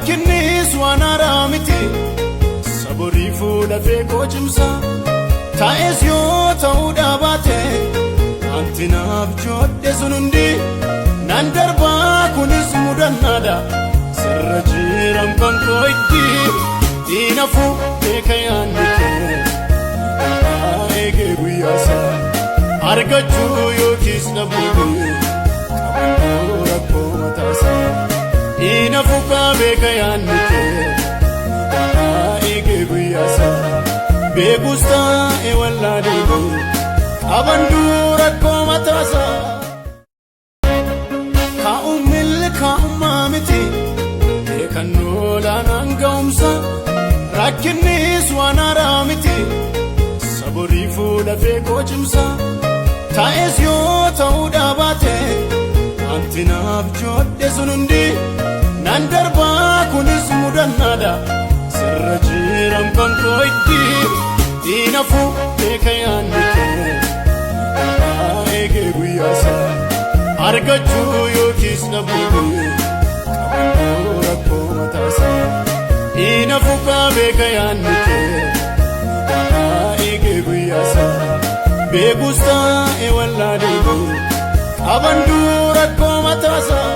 rakkinnis waan haaraa miti saborii fuula feekoo cimsa taa'es yoo ta'uudha baate wanti naaf joodhe sun hundi nan darbaa kunis mudannaadha sirra jiran kan koo itti diinafu beeka yaanni kee eegee guyyaasaa argachuu yookiis dhabuu qabannoo rakkoo mataasaa diinafu kaa beeka yaanni kee eegee guyyaasaa beekus taa'e wallaadeebu qabannoo rakkoo mataasaa kaa'ummaa miti beekannoo laanaan ga'umsa rakkinnis waan haaraa miti saborii fuula feekoo cimsa taa'es yoo ta'uudha baate wanti naaf joodhe sun hundi nan darbaa kunis mudannaadha sirra jiran kan koo itti diinafu beeka yaanni kee eegee guyyaasaa argachuu yookiis dhabuu qabannoo rakkoo mataasaa diinafu kaa beeka yaanni kee eegee guyyaasaa beekus taa'e wallaadeebu qabannoo rakkoo mataasaa